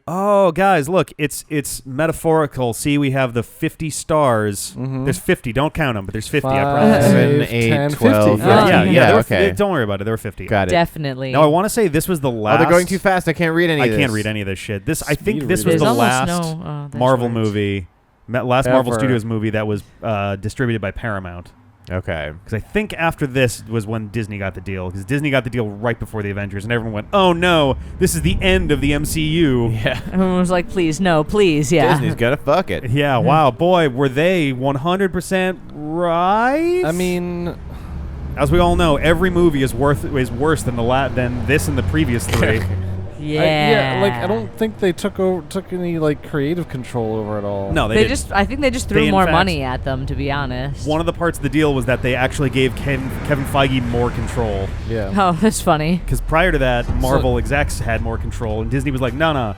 Oh, guys, look, it's metaphorical. See, we have the 50 stars. There's 50. Don't count them, but there's 50, I promise. 7, 8, 12. Yeah, okay. Don't worry about it. There were 50. Got it. Definitely. No, I want to say this was the last. Oh, they're going too fast. I can't read any of this. I can't read any of this shit. I think this There's was the last Marvel movie, Marvel Studios movie that was distributed by Paramount. Okay. Because I think after this was when Disney got the deal. Because Disney got the deal right before the Avengers, and everyone went, "Oh no, this is the end of the MCU." Yeah. Everyone was like, "Please, no, please, yeah." Disney's gonna fuck it. Yeah. Wow, boy, were they 100% right? I mean, as we all know, every movie is worse than than this and the previous three. Yeah. like I don't think they took any like creative control over it all. No, they just. I think they just threw more money at them. To be honest. One of the parts of the deal was that they actually gave Kevin Feige more control. Yeah. Oh, that's funny. Because prior to that, Marvel execs had more control, and Disney was like, "No,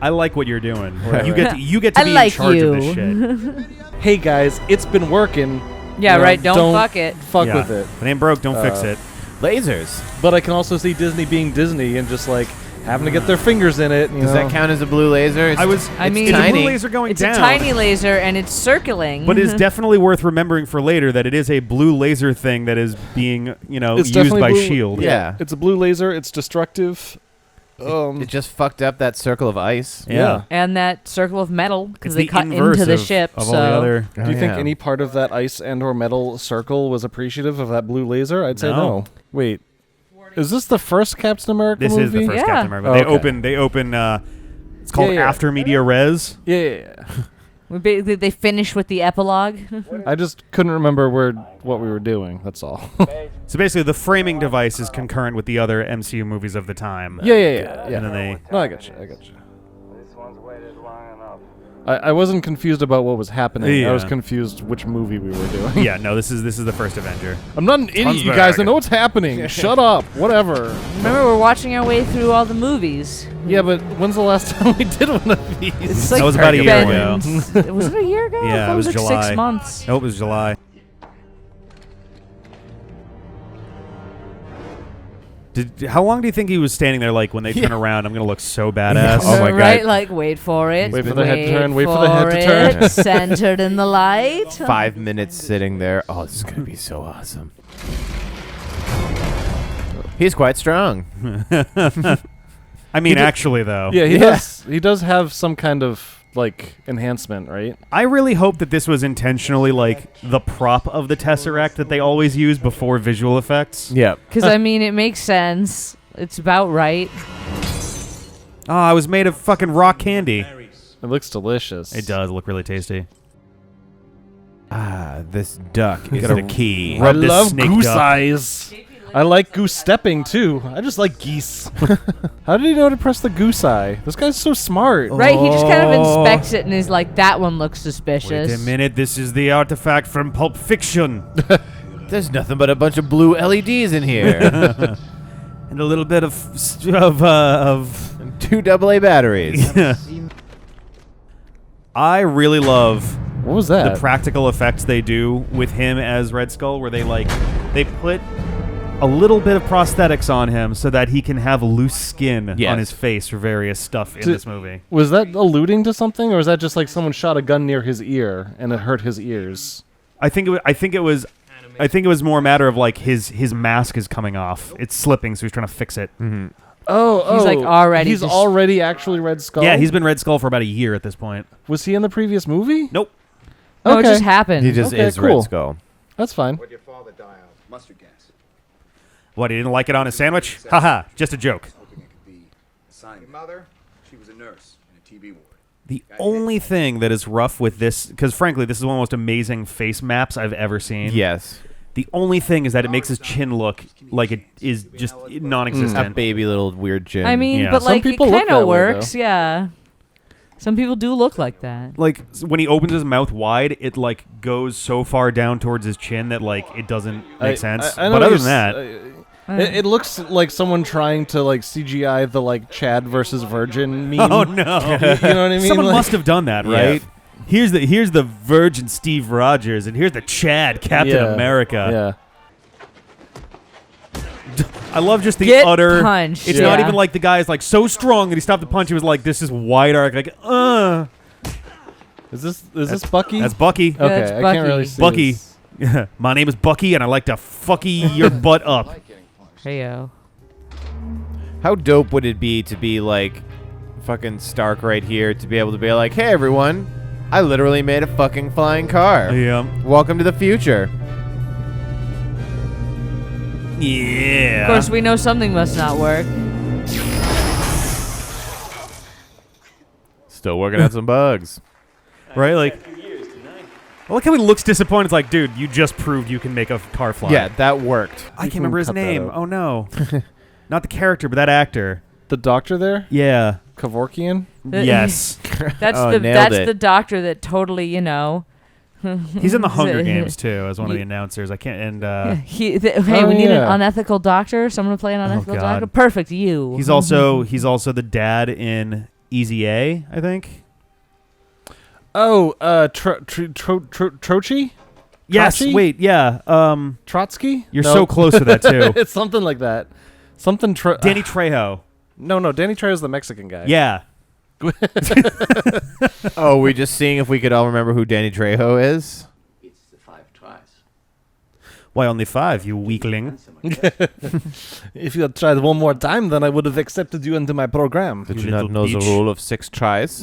I like what you're doing. Right. You get to be in charge of this shit." Hey guys, it's been working. Yeah, right. Don't fuck it. Fuck with it. If it ain't broke, don't fix it. Lasers. But I can also see Disney being Disney and just like having to get their fingers in it. Does that count as a blue laser? I mean, it's a blue laser going it's down. It's a tiny laser and it's circling. But it's definitely worth remembering for later that it is a blue laser thing that is being, used by S.H.I.E.L.D. Yeah. It's a blue laser. It's destructive. It just fucked up that circle of ice. Yeah. And that circle of metal because they the cut inverse into the of ship. all the other. Do you think any part of that ice and or metal circle was appreciative of that blue laser? I'd say no. Wait. Is this the first Captain America movie? This is the first Captain America. They open. It's called After Media Res. Yeah. They finish with the epilogue. I just couldn't remember what we were doing. That's all. So basically, the framing device is concurrent with the other MCU movies of the time. Yeah. And then they. No, I got you. This one's waited long enough. I wasn't confused about what was happening. Yeah. I was confused which movie we were doing. Yeah, no, this is the first Avenger. I'm not an idiot, you guys. I know what's happening. Shut up. Whatever. Remember, we're watching our way through all the movies. Yeah, but when's the last time we did one of these? It's like that was about a year ago. Was it a year ago? Yeah, it was like July. 6 months. Nope, it was July. How long do you think he was standing there like when they turn around, I'm going to look so badass? Oh my God. Right, like, wait for it. Wait for the head to turn. Wait for the head to turn. Centered in the light. 5 minutes sitting there. Oh, this is going to be so awesome. He's quite strong. I mean, actually, though. Yeah, he does. He does have some kind of like enhancement, right? I really hope that this was intentionally like the prop of the Tesseract that they always use before visual effects. Yeah. Because, I mean, it makes sense. It's about right. Oh, I was made of fucking rock candy. It looks delicious. It does look really tasty. Ah, this duck is Gotta the key. I Rub this love snake goose duck. eyes. I like goose stepping too. I just like geese. How did he know to press the goose eye? This guy's so smart. Right? He just kind of inspects it and is like, that one looks suspicious. Wait a minute, this is the artifact from Pulp Fiction. There's nothing but a bunch of blue LEDs in here. And a little bit of 2 AA batteries. I really love What was that? the practical effects they do with him as Red Skull, where they put a little bit of prosthetics on him so that he can have loose skin on his face for various stuff in this movie. Was that alluding to something, or was that just like someone shot a gun near his ear and it hurt his ears? I think it was more a matter of like his mask is coming off. It's slipping, so he's trying to fix it. Mm-hmm. Oh, He's like already. He's just- already actually Red Skull. Yeah, he's been Red Skull for about a year at this point. Was he in the previous movie? Nope. No, it just happened. He just Okay, is cool. Red Skull. That's fine. What'd your father die of? Mustard gas. What, he didn't like it on his sandwich? Haha, just a joke. Hoping it could be a sign. Your mother, she was a nurse in a TB ward. The only thing that is rough with this, because frankly, this is one of the most amazing face maps I've ever seen. Yes. The only thing is that it makes his chin look like it is just A non-existent. baby little weird chin. I mean, Yeah. but Some like, it people look kind that of way, works, though. yeah. Some people do look like that. Like when he opens his mouth wide, it like goes so far down towards his chin that like it doesn't make sense. I know But other he's- than that, It looks like someone trying to like CGI the like Chad versus Virgin meme. oh no, You know what I mean? someone Like- must have done that, right? Here's the Virgin Steve Rogers, and here's the Chad Captain Yeah, America. Yeah. I love just the Get utter. punched. It's not even like the guy's like so strong that he stopped the punch. He was like, this is wide arc. Like, Is this Bucky? That's Bucky. Okay, That's I can't really see. Bucky. his- My name is Bucky, and I like to fucky your butt up. Heyo. How dope would it be to be like fucking Stark right here to be able to be like, hey everyone, I literally made a fucking flying car. Yeah. Welcome to the future. Yeah. Of course, we know something must not work. Still working out some bugs. Right? Like, I like how he looks disappointed. It's like, dude, you just proved you can make a car fly. Yeah, that worked. I can't can remember his cut that name. out. Oh, no. Not the character, but that actor. The doctor there, Yeah. Kevorkian. Yes. That's Oh, the nailed it. the doctor that totally, you know. He's in the Hunger Games, too, as one of the announcers. I can't, and, Hey, Oh, we need an yeah. unethical doctor. Someone to play an unethical God. doctor. Perfect, you. he's also the dad in Easy A, I think. Oh, Trotsky? Yes, Trotchy? wait, yeah. Trotsky? You're No. so close to that, too. It's something like that. Something. Danny Trejo. No, Danny Trejo's the Mexican guy. Yeah. Oh, we're just seeing if we could all remember who Danny Trejo is? It's the 5 tries. Why only 5, you weakling? If you had tried one more time, then I would have accepted you into my program. Did You you not little know the peach. rule of 6 tries?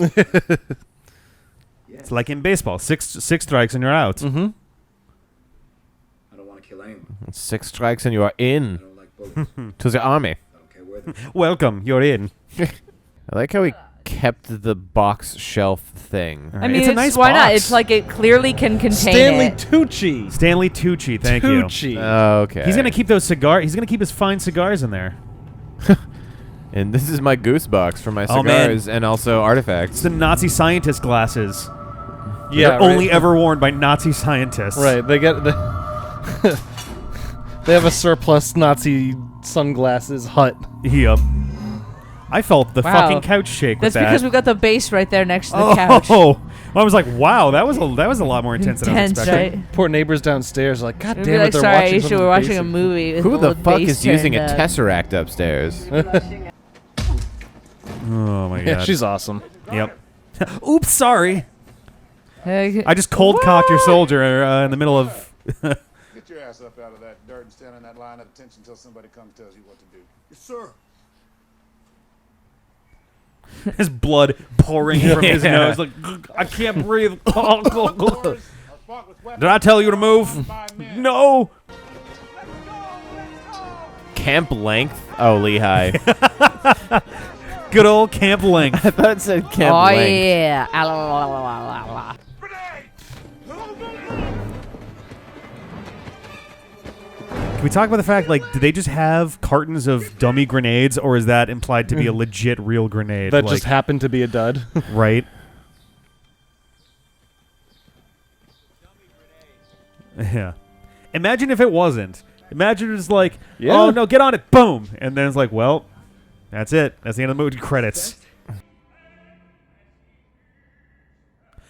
It's like in baseball. Six strikes and you're out. Mm-hmm. I don't want to kill anyone. 6 strikes and you are I in don't like bullets. to the army. I don't care where they're from. Welcome, you're in. I like how he kept the box shelf thing. I mean, It's a nice why not? box. It's like it clearly can contain Stanley it. Tucci. Stanley Tucci, thank you. Tucci. Okay. He's gonna keep those cigars. He's gonna keep his fine cigars in there. And this is my goose box for my Oh, man. cigars and also It's artifacts. the Nazi scientist glasses. Yeah, They're only ever worn by Nazi scientists. Right. They get they have a surplus Nazi sunglasses hut. Yep. I felt the Wow. fucking couch shake That's with that. because we've got the base right there next to the couch. Oh, I was like, wow, that was a lot more intense than I was Intense, expecting. right? Poor neighbors downstairs are like, God We'd damn be it, like, they're sorry, watching Aisha, something we're watching a basic." movie. With Who the little fuck bass is using a turned up. Tesseract upstairs? Oh my god. Yeah, she's awesome. Yep. Oops, sorry. Hey, I just cold cocked your soldier in the middle of. Get your ass up out of that dirt and stand in that line at attention until somebody comes and tells you what to do. Yes, sir. his blood pouring from his Yeah. nose. Like, I can't breathe. Orders are fought with weapons. Did I tell you to move? By men. No. Camp Length? Oh, Lehigh. Good old Camp Length. I thought it said Camp oh Length. yeah. Ah, la, la, la, la, la, la. Can we talk about the fact, like, do they just have cartons of dummy grenades, or is that implied to be a legit real grenade? That like, just happened to be a dud. right? Yeah. Imagine if it wasn't. Imagine it was like, Yeah. oh no, get on it, boom, and then it's like, well, that's it. That's the end of the movie credits.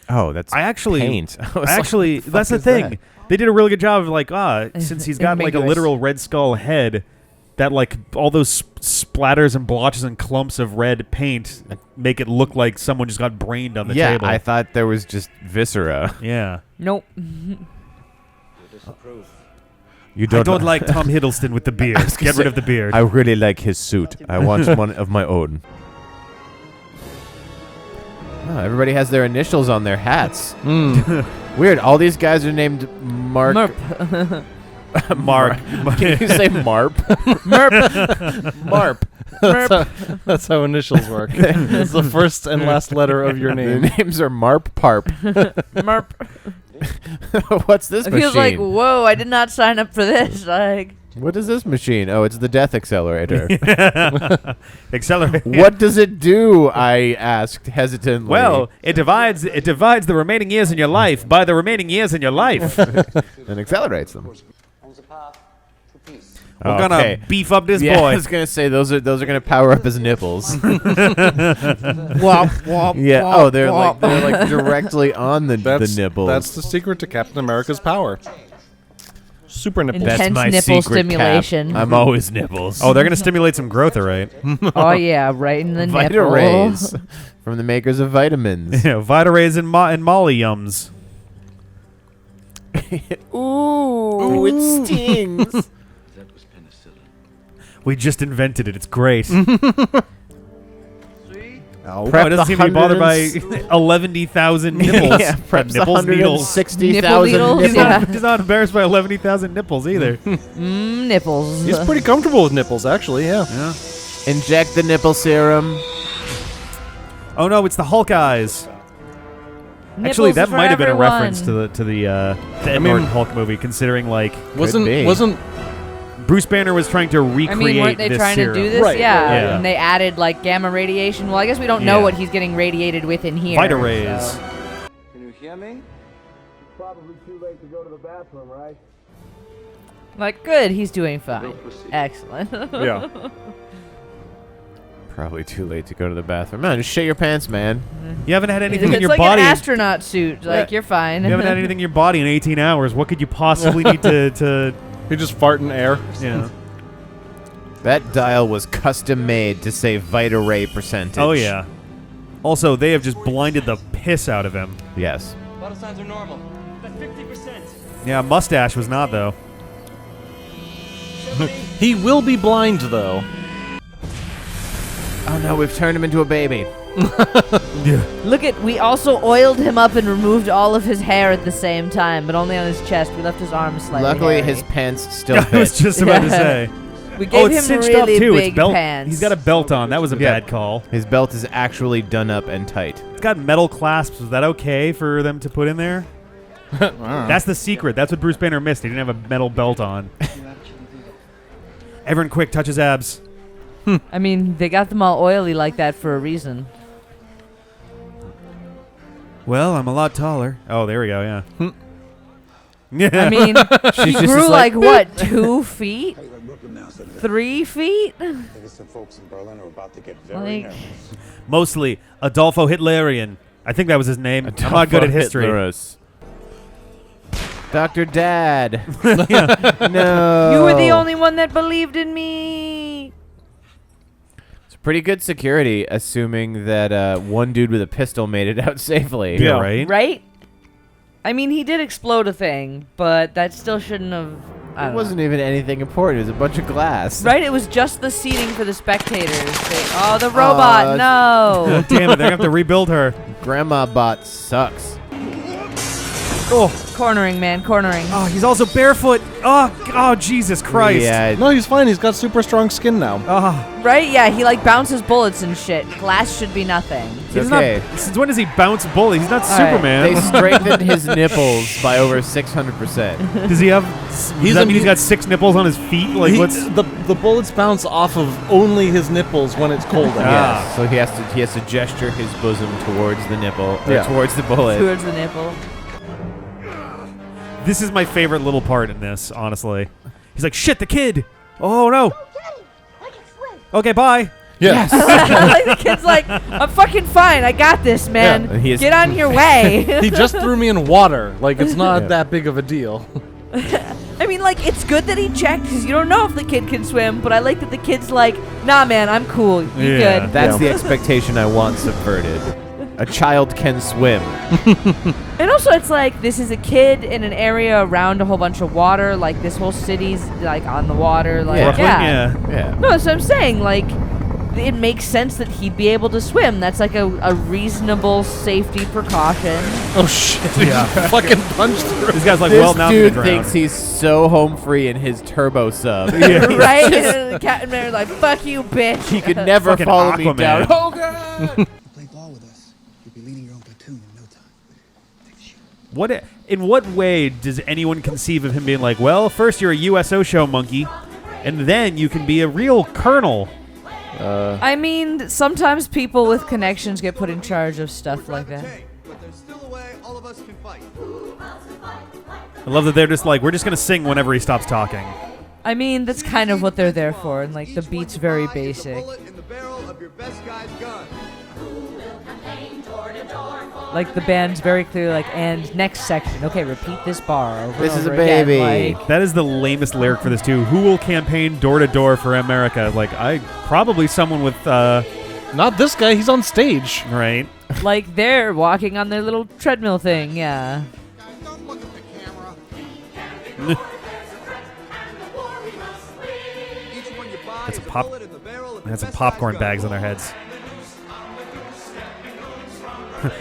Oh, that's I actually, paint. I was like, actually, what the that's fuck the is thing. that? They did a really good job of like, since he's got like a Ambiguous. literal Red Skull head, that like all those splatters and blotches and clumps of red paint make it look like someone just got brained on the Yeah, table. I thought there was just viscera. Yeah. Nope. You I don't like Tom Hiddleston with the beard. was gonna Get rid say, of the beard. I really like his suit. I want one of my own. Oh, everybody has their initials on their hats. Weird. All these guys are named Mark. Merp. Mark. Can you say Marp? Marp. Marp. That's how initials work. It's the first and last letter of your Their name. names are Marp Parp. Merp. What's this It machine? feels like, whoa, I did not sign up for this. Like, What is this machine? Oh, it's the death accelerator. Accelerate. What does it do? I asked hesitantly. Well, it divides the remaining years in your life by the remaining years in your life. and accelerates them. On the path to peace. We're Okay. gonna beef up this Yeah, I boy. was gonna say those are gonna power up his nipples. wop, wop, Yeah. wop, Oh, they're wop. like directly on the nipples. That's the secret to Captain America's power. Super nipple. Intense That's my nipple secret stimulation. Cap. I'm always nipples. Oh, they're gonna stimulate some growth, right? Oh yeah, right in the Vita nipple. Rays from the makers of vitamins. Yeah, Vita Rays and Molly Yums. Ooh, it stings. That was penicillin. We just invented it. It's great. Oh, Prep doesn't seem to be bothered by 11,000 nipples. Yeah, Prep's nipples, needles. 160,000 Nipple needles, He's, yeah. not, he's not embarrassed by 11,000 nipples either. Nipples. he's pretty comfortable with nipples, actually. Yeah. Yeah. Inject the nipple serum. Oh no, it's the Hulk eyes. Actually, Nipples that for might have been a everyone. reference to the Ed Norton Hulk movie, considering like be. Wasn't Bruce Banner was trying to recreate I mean, weren't they this trying serum. to do this? Right, Yeah. right, yeah. And they added like gamma radiation. Well, I guess we don't know Yeah. what he's getting radiated with in here. Vita Rays. so- Can you hear me? Probably too late to go to the bathroom, right? Like, good, he's doing fine. proceed. Excellent. yeah. Probably too late to go to the bathroom. Man, just shit your pants, man. You haven't had anything it's in your like body. an astronaut suit. Like, you're fine. You haven't had anything in your body in 18 hours. What could you possibly need to He just fart in air. you know? That dial was custom made to say Vita Ray percentage. Oh yeah. Also, they have just blinded the piss out of him. Yes. Vital signs are normal. That's 50%. Yeah, mustache was not though. He will be blind, though. Oh no, we've turned him into a baby. Look at, we also oiled him up and removed all of his hair at the same time, but only on his chest. We left his arms slightly Luckily, hairy. his pants still I was fit. just about to Yeah. say. We gave it's him cinched really up too. big It's belt. pants. He's got a belt on. That was a Yeah. bad call. His belt is actually done up and tight. It's got metal clasps. Was that okay for them to put in there? That's the secret. That's what Bruce Banner missed. He didn't have a metal belt on. Everyone, quick, touch his abs. I mean, they got them all oily like that for a reason. Well, I'm a lot taller. Oh, there we go. Yeah. Yeah. I mean, he just grew like, like, what, 2 feet? Hey, like Brooklyn now, son. 3 feet? I think some folks in Berlin are about to get very Like- nervous. Mostly Adolfo Hitlerian. I think that was his name. I'm not good at history. Hitlerus. Dr. Dad. No. You were the only one that believed in me. It's pretty good security, assuming that one dude with a pistol made it out safely. Yeah, right? Right? I mean, he did explode a thing, but that still shouldn't have... I It don't wasn't even anything important. It was a bunch of glass. know. Right? It was just the seating for the spectators. Oh, the robot, no. Damn it, they're going to have to rebuild her. Grandma Bot sucks. Oh, Cornering, man, cornering. oh, he's also barefoot. Oh, Jesus Christ. Yeah. No, he's fine. He's got super strong skin now. Oh, Right? Yeah, he like bounces bullets and shit. Glass should be nothing. he's okay. not. Since when does he bounce bullet? He's not All right. Superman. They strengthened his nipples by over 600%. Does he have? Does that mean he's got 6 nipples on his feet? Like what's? The bullets bounce off of only his nipples when it's cold out. Yeah. So he has to gesture his bosom towards the nipple, or Yeah. towards the bullet. Towards the nipple. This is my favorite little part in this, honestly. He's like, shit, the kid. Oh no. Okay, bye. Yeah. Like the kid's like, I'm fucking fine. I got this, man. Yeah, and he is- Get on your way. He just threw me in water. Like, it's not Yeah. that big of a deal. I mean, like, it's good that he checked because you don't know if the kid can swim, but I like that the kid's like, nah, man, I'm cool. You Yeah. good. That's the expectation I want subverted. A child can swim. And also, it's like, this is a kid in an area around a whole bunch of water. Like, this whole city's, like, on the water. Like, Brooklyn, yeah. Yeah. No, that's what I'm saying. Like, it makes sense that he'd be able to swim. That's like a reasonable safety precaution. Oh, shit. Yeah. Fucking punched through. This guy's like, This well, now I'm gonna dude drown. thinks he's so home free in his turbo sub. Right? And the Captain America's like, fuck you, bitch. He could never Fucking follow me Aquaman. down. Oh god! Play ball with us. You'll be leading your own platoon in no time. Take the shit. In what way does anyone conceive of him being like, well, first you're a USO show monkey, and then you can be a real colonel? I mean, sometimes people with connections get put in charge of stuff like that. But there's still a way all of us can fight. I love that they're just like, we're just going to sing whenever he stops talking. I mean, that's kind of what they're there for, and like the beat's very basic. Bullet in the barrel of your best guy's gun. Like the band's very clearly like, and next section. Okay, repeat this bar over This and is a over again, baby. like- That is the lamest lyric for this too. Who will campaign door to door for America? Like probably someone with Not this guy. He's on stage. right. Like they're walking on their little treadmill thing, yeah. They had some popcorn bags on their heads.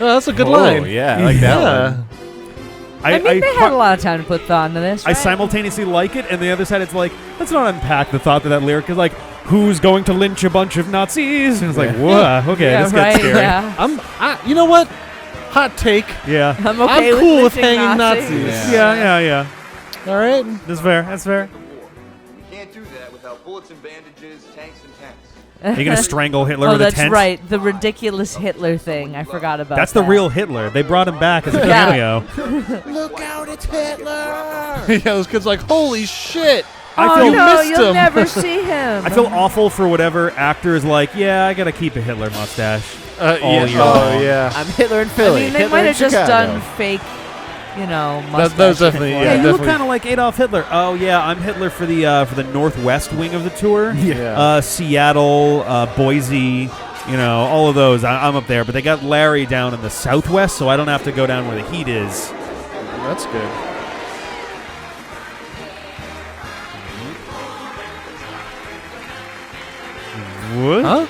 Oh, that's a good Oh, line. yeah, I like that one. I mean, they had a lot of time to put thought into this. I Right? simultaneously like it, and the other side, it's like, let's not unpack the thought that limerick is like, who's going to lynch a bunch of Nazis? And it's like, whoa, okay, Yeah, this right, gets scary. yeah. You know what? Hot take. Yeah. I'm okay I'm cool with lynching hanging Nazis. Nazis. Yeah. All right. That's fair. That's fair. You can't do that without bullets and bandages, tanks and tanks. Are you going to strangle Hitler Oh, with a that's tent? right. The ridiculous Hitler thing. I forgot about That's that. the real Hitler. They brought him back as a Yeah. cameo. Look out, it's Hitler! Yeah, those kids like, holy shit. I Oh, feel no, missed you'll him. never see him. I feel awful for whatever actor is like, yeah, I got to keep a Hitler mustache. All Yeah. year Oh, long. yeah. I'm Hitler in I Philly. mean, they Hitler might in have just Chicago. done fake, That mustache. was definitely, for yeah, Yeah, it. you look definitely. kind of like Adolf Hitler. Oh yeah, I'm Hitler for the northwest wing of the tour. Yeah. Seattle, Boise, all of those. I'm up there, but they got Larry down in the southwest, so I don't have to go down where the heat is. That's good. What? Huh?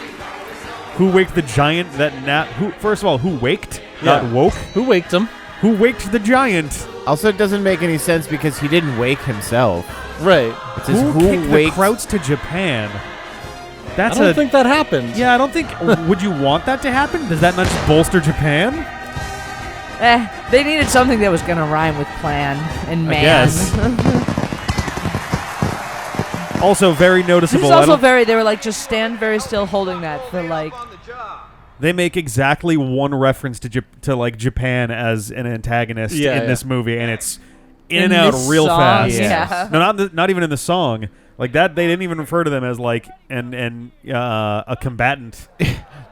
Who waked the giant that nap? First of all, who waked? Yeah. Not woke. Who waked him? Who waked the giant? Also, it doesn't make any sense because he didn't wake himself. Right. It says Who who kicked the waked. Krauts to Japan? That's I don't think that happened. Yeah, I don't think. Would you want that to happen? Does that not just bolster Japan? They needed something that was going to rhyme with plan and man. guess. Also, very This noticeable. is I also don't- very, they were like, just stand very still holding that for like, They make exactly one reference to Japan as an antagonist Yeah, in yeah. this movie, and it's in In and out this real song, fast. yeah. No, not even in the song. Like that, they didn't even refer to them as like a combatant.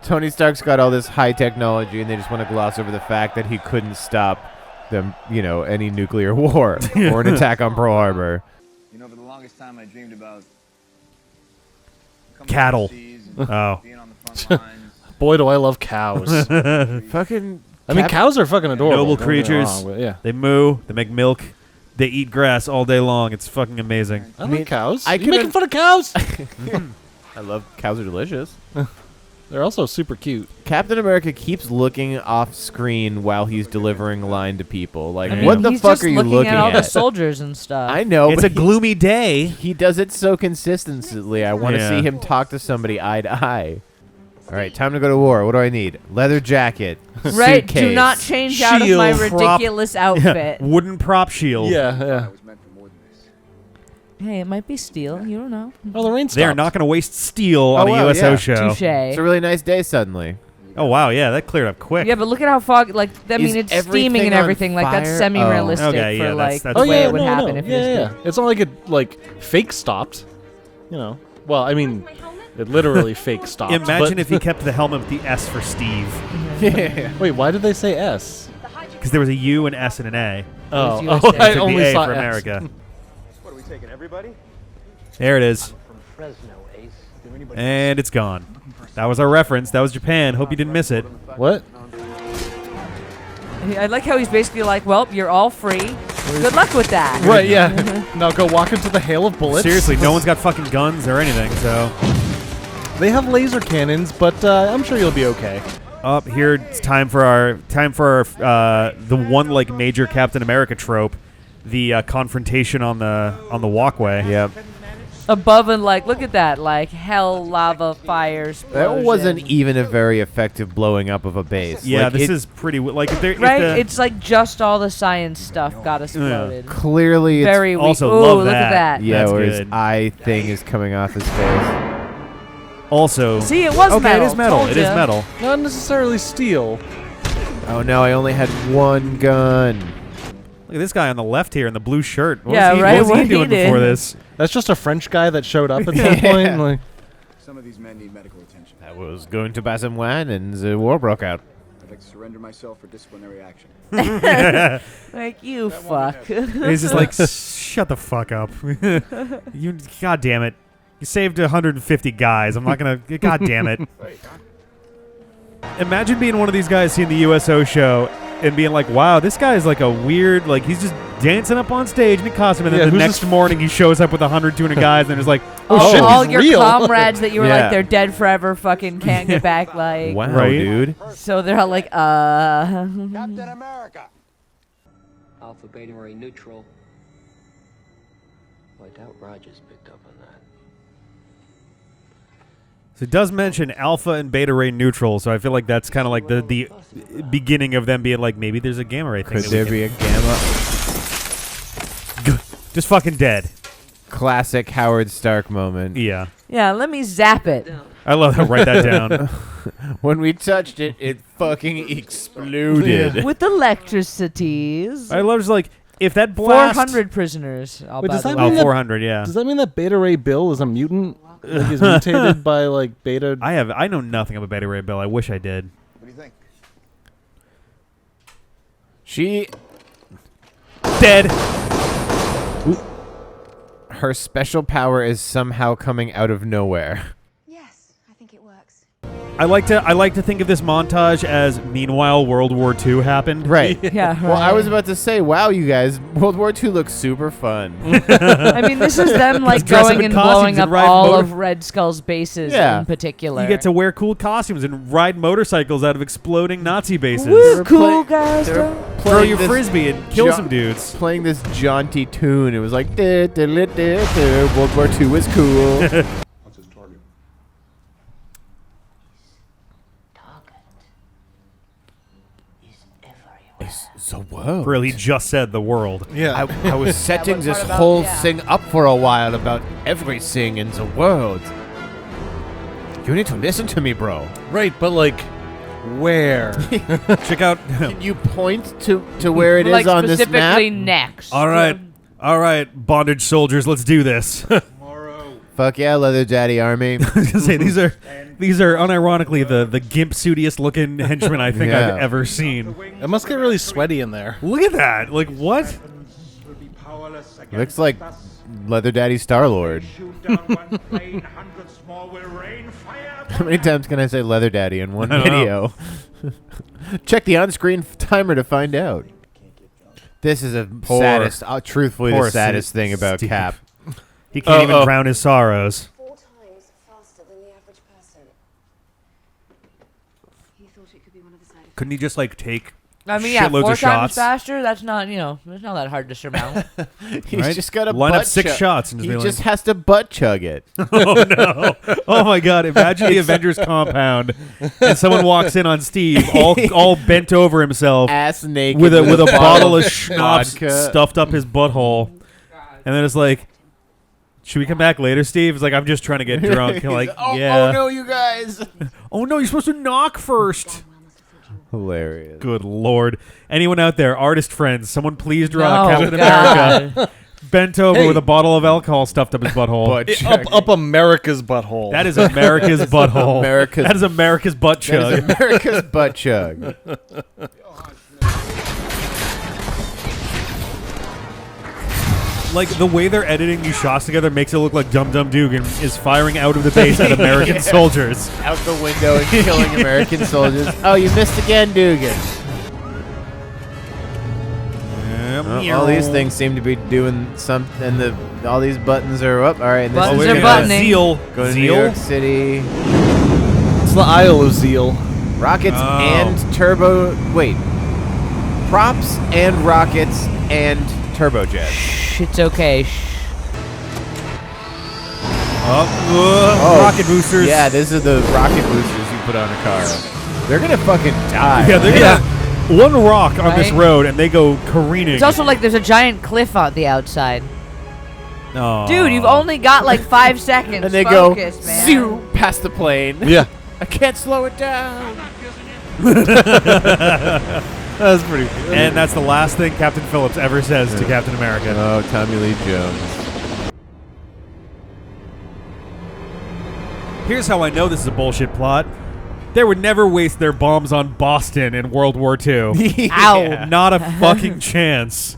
Tony Stark's got all this high technology, and they just want to gloss over the fact that he couldn't stop them, any nuclear war or an attack on Pearl Harbor. For the longest time I dreamed about Cattle. being Oh, on the front lines. Boy, do I love cows. Fucking. I mean, cows are fucking adorable. noble don't get me creatures. wrong, but yeah. They moo. They make milk. They eat grass all day long. It's fucking amazing. I like cows. I You could've- making fun of cows? I love cows are delicious. They're also super cute. Captain America keeps looking off screen while he's delivering a line to people. Like, I mean, what the he's fuck just are you looking at all the at? soldiers and stuff. I know, It's but a gloomy day. he does it so consistently. I want to Yeah. see him talk to somebody eye to eye. All right, time to go to war. What do I need? Leather jacket. Right, do suitcase. not change out of my Shield, prop- ridiculous outfit. Wooden prop shield. Yeah, yeah. It was meant for more than this. Hey, it might be steel. You don't know. Oh, the rain stopped. They're not going to waste steel on a wow, USO yeah. show. Touche. It's a really nice day suddenly. Oh wow, yeah, that cleared up quick. Yeah, but look at how fog. Like, I Is mean, it's steaming everything and on everything. Like, that's fire? semi-realistic Oh. Okay, for yeah, like that's the Oh way yeah, it would no, happen no. if yeah, it was yeah. good. It's not like it fake stopped. Well, I mean, it literally fake stopped. Imagine but- if he kept the helmet with the S for Steve, Wait, why did they say S? because there was a U, an S, and an A. Oh, USA. I Took the only A saw for S. America. What are we taking, everybody? There it is, Fresno, Ace. and it's gone. That was our reference. That was Japan. Hope you didn't miss it. What? I like how he's basically like, well, you're all free. Good luck with that. Right, yeah. Now go walk into the hail of bullets. Seriously, no one's got fucking guns or anything. So They have laser cannons, but I'm sure you'll be okay. up here, it's time for our the one like major Captain America trope, the confrontation on the walkway. Yep. Above and like, look at that, like hell, lava, fire, That explosion. wasn't even a very effective blowing up of a base. Yeah, Like, this it is pretty like if right. If the, It's like just all the science stuff got exploded. clearly it's Very weak. also Ooh, love look at that. yeah, That's where his good. eye thing is coming off his face. also See, it was okay, metal. it is metal. Told It is ya. metal. Not necessarily steel. Oh no, I only had one gun. Look at this guy on the left here in the blue shirt. What Yeah, was he, right, What was what he he doing did. before this? That's just a French guy that showed up at some point. Like, Some of these men need medical attention. I was going to Basamwan and the war broke out. I'd like to surrender myself for disciplinary action. Like, you fuck. He's just like, shut the fuck up. You, God damn it. You saved 150 guys. I'm not going to, God damn it. Imagine being one of these guys seeing the USO show and being like, wow, this guy is like a weird, like, he's just dancing up on stage in a costume, and then the next morning he shows up with 100, 200 guys, and there's like, oh, shit, all he's your real. comrades that you were Yeah. like, they're dead forever, fucking can't get back, like. Wow, Right? dude. So they're all like, Captain America! Alpha, beta, ray, neutral. Well, I doubt Rogers picked up on that. So it does mention alpha and beta ray neutral, so I feel like that's kind of like the beginning of them being like, maybe there's a gamma ray thing. Could that we there can- be a gamma? Just fucking dead. Classic Howard Stark moment. Yeah. yeah, let me zap it. I love that. Write that down. When we touched it, it fucking exploded. With electricities. I love just like, if that blast... 400 prisoners. Wait, does that Oh, mean that- 400, yeah. Does that mean that Beta Ray Bill is a mutant? Like he's mutated by like Beta? I know nothing about Beta Ray Bill. I wish I did. What do you think? She, Dead. her special power is somehow coming out of nowhere. Yes, I think it works. I like to think of this montage as meanwhile World War II happened. Right. Yeah, Well, I right. was about to say, wow, you guys, World War II looks super fun. I mean, this is them like Dress up going in and costumes blowing and up ride all motor- of Red Skull's bases Yeah. in particular. You get to wear cool costumes and ride motorcycles out of exploding Nazi bases. Woo, cool play- guys. they were don't- Throw playing your this frisbee and kill ja- some dudes. Playing this jaunty tune. It was like, World War II was cool. What's his target? It's the world. Really just said the world. Yeah. I was setting what this part about- whole yeah. thing up for a while about everything in the world. You need to listen to me, bro. Right, but like, where? Check out. Can you point to where it is like on this specifically map? next. All right, bondage soldiers, let's do this. Fuck yeah, Leather Daddy Army. I was gonna say these are unironically the gimp suitiest looking henchmen I think Yeah. I've ever seen. It must get really sweaty in there. Look at that! Like what? Looks like Leather Daddy Star-Lord. How many times can I say Leather Daddy in one I don't video? Check the on-screen timer to find out. This is saddest, truthfully poor the saddest thing about Steve. Cap. He can't even drown his sorrows. 4 times faster than the average person. He thought it could be one of the side effects. Couldn't he just like take I mean, yeah, shitloads 4 of times shots? faster. That's not, it's not that hard to surmount. He's Right? just got to Line up butt 6 chug- shots and just He be just like, has to butt chug it. oh no! Oh my God! Imagine the Avengers compound, and someone walks in on Steve, all bent over himself, Ass naked with a bottle of vodka. schnapps stuffed up his butthole, and then it's like, should we come back later, Steve? It's like, I'm just trying to get drunk. You're like, oh, yeah. oh no, you guys. Oh no, you're supposed to knock first. Hilarious. Good Lord. Anyone out there, artist friends, someone please draw No, Captain God. America bent over Hey. with a bottle of alcohol stuffed up his butthole. Butt Up, chug. up America's butthole. That is America's butthole. America's- That is America's butt That chug. is America's butt chug. Like, the way they're editing these shots together makes it look like Dum Dum Dugan is firing out of the base at American soldiers. Out the window and killing American soldiers. Oh, you missed again, Dugan. All these things seem to be doing something, and all these buttons are up. All right, and this Buttons is are gonna buttoning. Zeal. Go to New Zeal? York City. It's the Isle of Zeal. Rockets Oh. and turbo. Wait. Props and rockets and turbojet. Shh, it's okay. Rocket boosters. Yeah, these are the rocket boosters you put on a car. They're gonna fucking die. Yeah, they're gonna one rock on this Right? road and they go careening. It's also like there's a giant cliff on the outside. Aw. Dude, you've only got like 5 seconds. And they Focus, go man. zoom past the plane. Yeah. I can't slow it down. That's pretty. And that's the last thing Captain Phillips ever says to Captain America. Oh, Tommy Lee Jones. Here's how I know this is a bullshit plot. They would never waste their bombs on Boston in World War II. Ow. Not a fucking chance.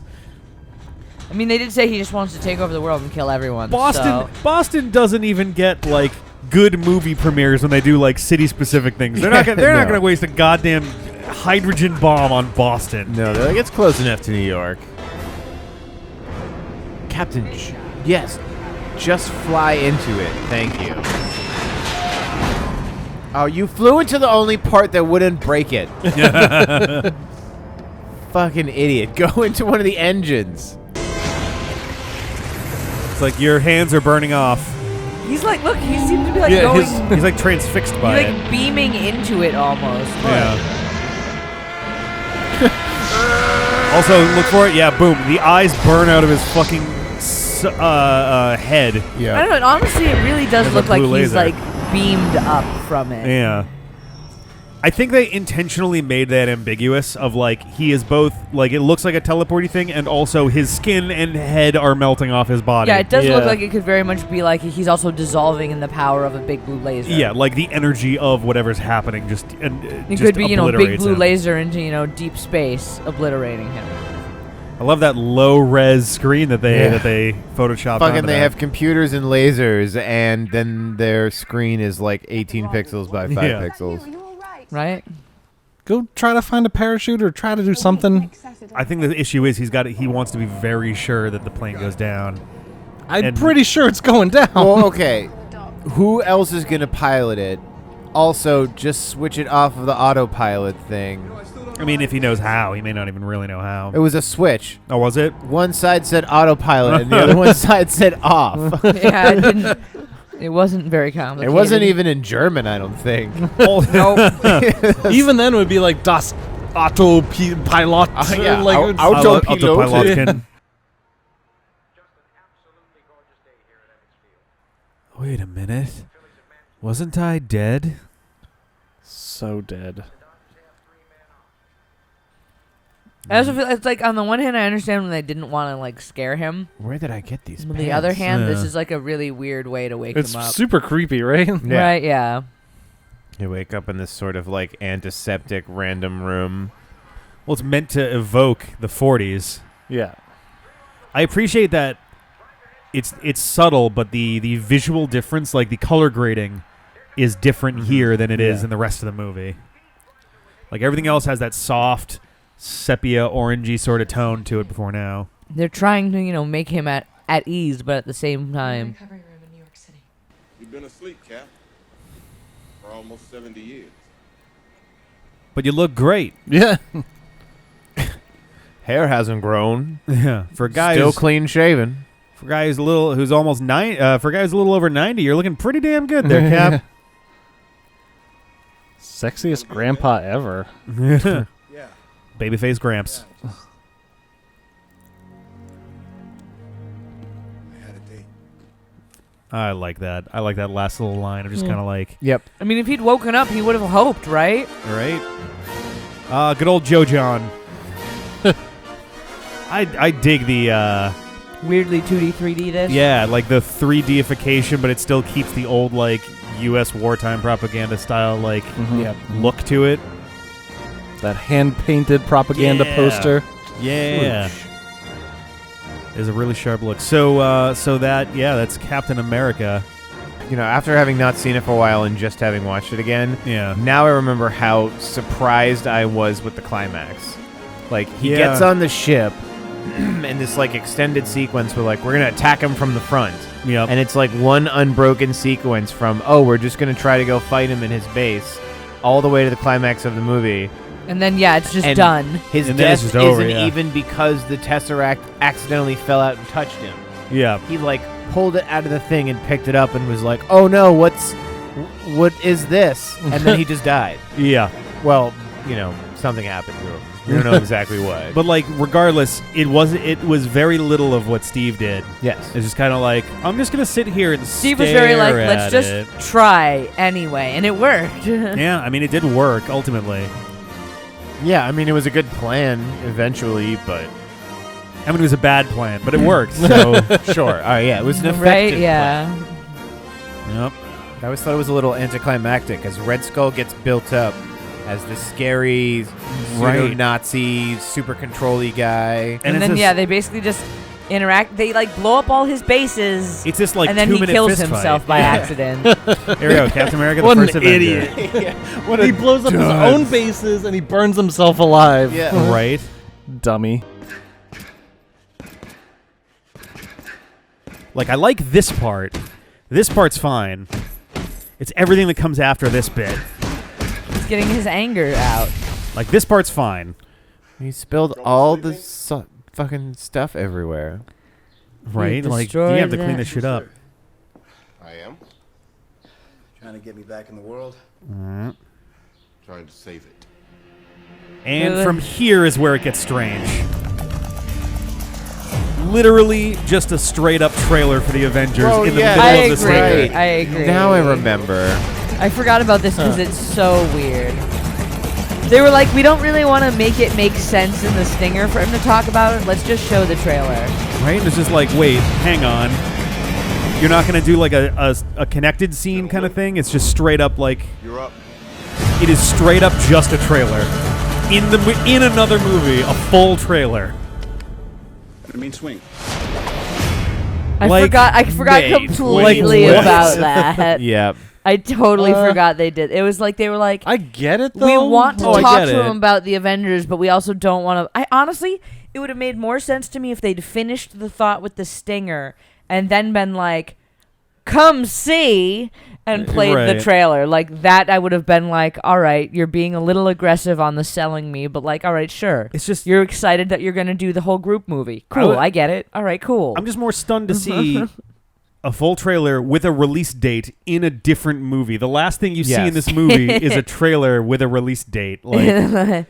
I mean, they did say he just wants to take over the world and kill everyone. Boston doesn't even get like good movie premieres when they do like city-specific things. They're not gonna waste a goddamn hydrogen bomb on Boston. No, they're like, it's close enough to New York. Captain, yes, just fly into it. Thank you. Oh, you flew into the only part that wouldn't break it. Fucking idiot. Go into one of the engines. It's like your hands are burning off. He's like, look, he seems to be like going. He's like transfixed by He's like beaming into it almost. Yeah. Also, look for it. Yeah, boom. The eyes burn out of his fucking head. Yeah. I don't know. Honestly, it really does There's look a like blue he's laser. like beamed up from it. Yeah. I think they intentionally made that ambiguous of like he is both like it looks like a teleporty thing and also his skin and head are melting off his body. Yeah, it does look like it could very much be like he's also dissolving in the power of a big blue laser. Yeah, like the energy of whatever's happening just It could be, big blue laser into, deep space obliterating him. I love that low res screen that they photoshopped. Fucking they have computers and lasers, and then their screen is like 18 pixels by 5 pixels. Right? Go try to find a parachute or try to do something. I think the issue is he wants to be very sure that the plane goes down. I'm pretty sure it's going down. Well, okay. Who else is going to pilot it? Also, just switch it off of the autopilot thing. I mean, if he knows how, he may not even really know how. It was a switch. Oh, was it? One side said autopilot, and the other one side said off. Yeah, it wasn't very complicated. It wasn't even in German, I don't think. Nope. Even then, it would be like Das Autopilot. Yeah, like, Autopilotkin. Wait a minute. Wasn't I dead? So dead. I also feel it's like on the one hand I understand when they didn't want to like scare him. Where did I get these? On the other hand, this is like a really weird way to wake him up. It's super creepy, right? Yeah. Right? Yeah. You wake up in this sort of like antiseptic random room. Well, it's meant to evoke the 40s. Yeah. I appreciate that it's subtle, but the visual difference, like the color grading, is different here than it is in the rest of the movie. Like everything else has that soft sepia orangey sort of tone to it before now. They're trying to, make him at ease, but at the same time. Recovery room in New York City. You've been asleep, Cap, for almost 70 years. But you look great. Yeah. Hair hasn't grown. Yeah. For a guy Still who's clean shaven. For a guy who's almost 90, for a guy who's a little over 90, you're looking pretty damn good there, Cap. Sexiest grandpa ever. Yeah. Babyface Gramps. I had a date. I like that. I like that last little line of just kind of like... Yep. I mean, if he'd woken up, he would have hoped, right? Right? Good old Joe John. I dig the... Weirdly 2D, 3D this. Yeah, like the 3Dification, but it still keeps the old, like, U.S. wartime propaganda style, like, look to it. That hand-painted propaganda poster. Yeah. There's a really sharp look. So that's Captain America. After having not seen it for a while and just having watched it again, now I remember how surprised I was with the climax. Like, he gets on the ship, and this, like, extended sequence where, like, we're going to attack him from the front. Yep. And it's, like, one unbroken sequence from, we're just going to try to go fight him in his base, all the way to the climax of the movie. And then, it's just And done. His death isn't even because the Tesseract accidentally fell out and touched him. Yeah. He, like, pulled it out of the thing and picked it up and was like, oh, no, what is this? And then he just died. Yeah. Well, something happened to him. We don't know exactly what. But, like, regardless, it was very little of what Steve did. Yes. It's just kind of like, I'm just going to sit here and Steve was very like, let's just it. try anyway. And it worked. Yeah, I mean, it did work, ultimately. Yeah, I mean, it was a good plan eventually, but... I mean, it was a bad plan, but it worked, so... Sure. Yeah, it was an effective right, yeah. Yep. I always thought it was a little anticlimactic as Red Skull gets built up as the scary Nazi super control-y guy. And then they basically just interact. They like blow up all his bases. It's just like and then he 2-minute kills fist himself fight. by accident. Here we go, Captain America, the What First an Avenger. idiot. He blows up his own bases and he burns himself alive. Yeah. Right? Dummy. Like, I like this part. This part's fine. It's everything that comes after this bit. He's getting his anger out. Like, this part's fine. He spilled all the fucking stuff everywhere. Right? Like, you have to clean this shit up. I am Trying to get me back in the world? trying to save it. And from here is where it gets strange. Literally just a straight-up trailer for the Avengers in the middle of the stinger. I agree. Now I remember. I forgot about this because it's so weird. They were like, we don't really want to make it make sense in the stinger for him to talk about it. Let's just show the trailer. Right? And it's just like, wait, hang on. You're not going to do like a connected scene kind of thing? It's just straight up like... You're up. It is straight up just a trailer. In another movie, a full trailer. I mean, swing. I forgot completely about that. Yep. I totally forgot they did. It was like they were like, I get it, though. we want to I talk get to it. him about the Avengers, but we also don't want to. I honestly, it would have made more sense to me if they'd finished the thought with the stinger and then been like, come see, and played the trailer. Like that, I would have been like, all right, you're being a little aggressive on the selling me, but like, all right, sure. It's just... You're excited that you're going to do the whole group movie. Cool, I get it. All right, cool. I'm just more stunned to see a full trailer with a release date in a different movie. The last thing you see in this movie is a trailer with a release date. Like,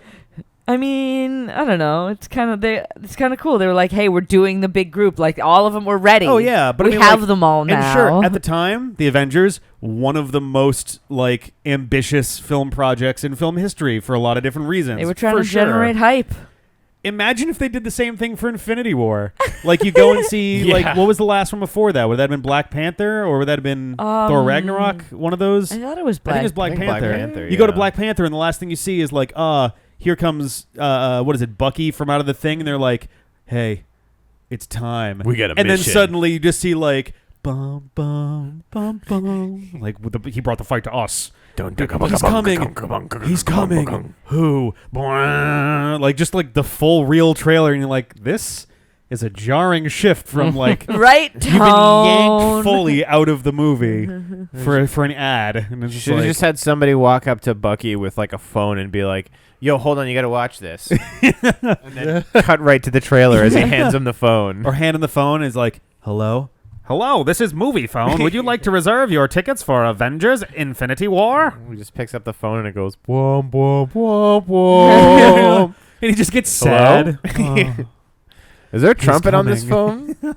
I mean, I don't know. It's kind of cool. They were like, "Hey, we're doing the big group. Like all of them were ready. oh yeah, but we I mean, have like, them all now." And sure, at the time, the Avengers, one of the most like ambitious film projects in film history for a lot of different reasons. They were trying to sure. generate hype. Imagine if they did the same thing for Infinity War. Like you go and see, like what was the last one before that? Would that have been Black Panther, or would that have been Thor Ragnarok? One of those. I thought it was Black. I think it was Black Panther. Black Panther, You go to Black Panther, and the last thing you see is like, here comes what is it, Bucky from out of the thing, and they're like, hey, it's time. We got a and mission. then suddenly you just see like, bum bum bum bum, like he brought the fight to us. He's coming. He's coming. Who? Like just like the full real trailer, and you're like, this is a jarring shift from like right you've been yanked fully out of the movie for an ad. And it's Should have just had somebody walk up to Bucky with like a phone and be like, "Yo, hold on, you got to watch this," and then cut right to the trailer as he hands him the phone. Or hand him the phone is like, hello. Hello, this is Movie Phone. Would you like to reserve your tickets for Avengers Infinity War? He just picks up the phone and it goes, "Whoom, whoom, whoom, whoom." And he just gets Hello? sad. Oh. Is there a trumpet on this coming. phone?